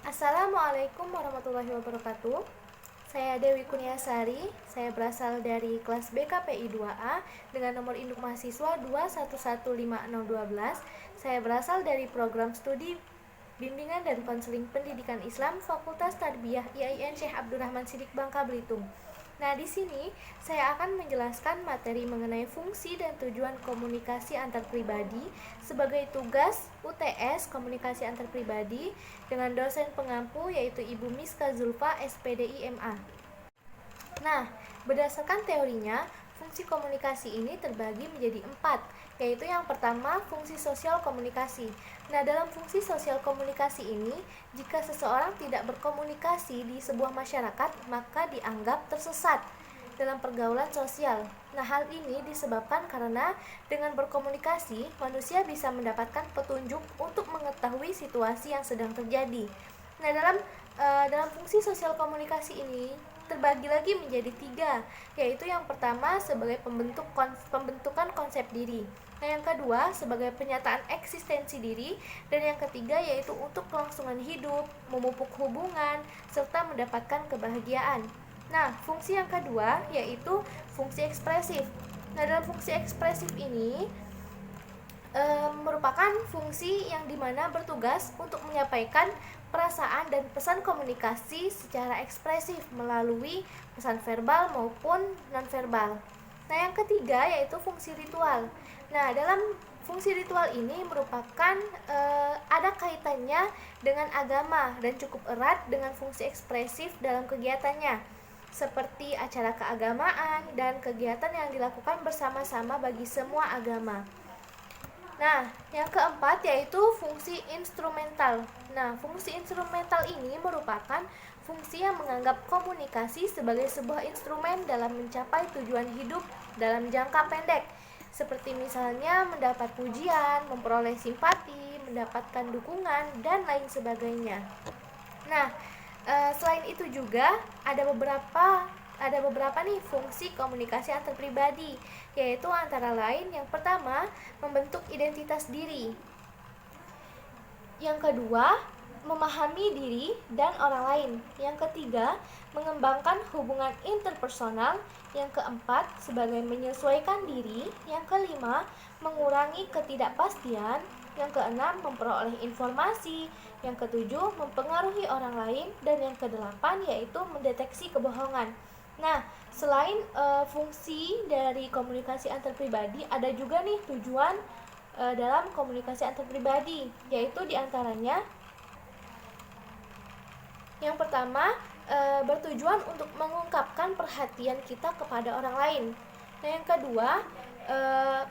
Assalamualaikum warahmatullahi wabarakatuh. Saya Dewi Kurniasari, saya berasal dari kelas BKPI 2A dengan nomor induk mahasiswa 2115012. Saya berasal dari program studi Bimbingan dan Konseling Pendidikan Islam Fakultas Tarbiyah IAIN Syekh Abdurrahman Siddiq Bangka Belitung. Nah, di sini saya akan menjelaskan materi mengenai fungsi dan tujuan komunikasi antar pribadi sebagai tugas UTS Komunikasi Antar Pribadi dengan dosen pengampu yaitu Ibu Miska Zulfa, SPDI MA. Nah, berdasarkan teorinya, fungsi komunikasi ini terbagi menjadi 4, yaitu yang pertama fungsi sosial komunikasi. Nah, dalam fungsi sosial komunikasi ini, jika seseorang tidak berkomunikasi di sebuah masyarakat, maka dianggap tersesat dalam pergaulan sosial. Nah, hal ini disebabkan karena dengan berkomunikasi, manusia bisa mendapatkan petunjuk untuk mengetahui situasi yang sedang terjadi. Nah, dalam fungsi sosial komunikasi ini terbagi lagi menjadi 3, yaitu yang pertama sebagai pembentukan konsep diri. Nah, yang kedua sebagai penyataan eksistensi diri, dan yang ketiga yaitu untuk kelangsungan hidup, memupuk hubungan, serta mendapatkan kebahagiaan. Nah, fungsi yang kedua yaitu fungsi ekspresif. Nah, dalam fungsi ekspresif ini merupakan fungsi yang dimana bertugas untuk menyampaikan perasaan dan pesan komunikasi secara ekspresif melalui pesan verbal maupun nonverbal. Nah, yang ketiga yaitu fungsi ritual. Nah, dalam fungsi ritual ini merupakan ada kaitannya dengan agama dan cukup erat dengan fungsi ekspresif dalam kegiatannya, seperti acara keagamaan dan kegiatan yang dilakukan bersama-sama bagi semua agama. Nah, yang keempat yaitu fungsi instrumental. Nah, fungsi instrumental ini merupakan fungsi yang menganggap komunikasi sebagai sebuah instrumen dalam mencapai tujuan hidup dalam jangka pendek, seperti misalnya mendapat pujian, memperoleh simpati, mendapatkan dukungan, dan lain sebagainya. Nah, selain itu juga ada beberapa nih fungsi komunikasi antar pribadi, yaitu antara lain yang pertama membentuk identitas diri, yang kedua memahami diri dan orang lain, yang ketiga mengembangkan hubungan interpersonal, yang keempat sebagai menyesuaikan diri, yang kelima mengurangi ketidakpastian, yang keenam memperoleh informasi, yang ketujuh mempengaruhi orang lain, dan yang kedelapan yaitu mendeteksi kebohongan. Nah, selain fungsi dari komunikasi antar pribadi, ada juga nih tujuan dalam komunikasi antar pribadi, yaitu diantaranya yang pertama bertujuan untuk mengungkapkan perhatian kita kepada orang lain. Nah, yang kedua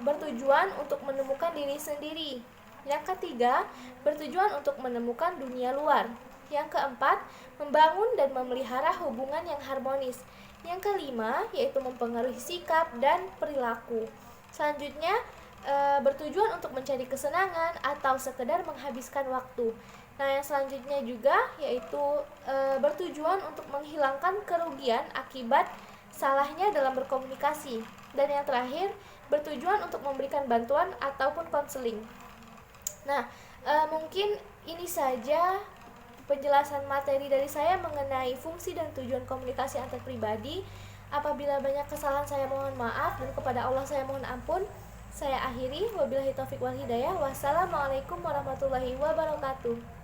bertujuan untuk menemukan diri sendiri. Yang ketiga bertujuan untuk menemukan dunia luar. Yang keempat membangun dan memelihara hubungan yang harmonis. Yang kelima yaitu mempengaruhi sikap dan perilaku. Selanjutnya bertujuan untuk mencari kesenangan atau sekedar menghabiskan waktu. Nah, yang selanjutnya juga yaitu bertujuan untuk menghilangkan kerugian akibat salahnya dalam berkomunikasi. Dan yang terakhir bertujuan untuk memberikan bantuan ataupun konseling. Nah, mungkin ini saja penjelasan materi dari saya mengenai fungsi dan tujuan komunikasi antar pribadi. Apabila banyak kesalahan saya mohon maaf, dan kepada Allah saya mohon ampun. Saya akhiri, wabillahi taufiq wal hidayah. Wassalamualaikum warahmatullahi wabarakatuh.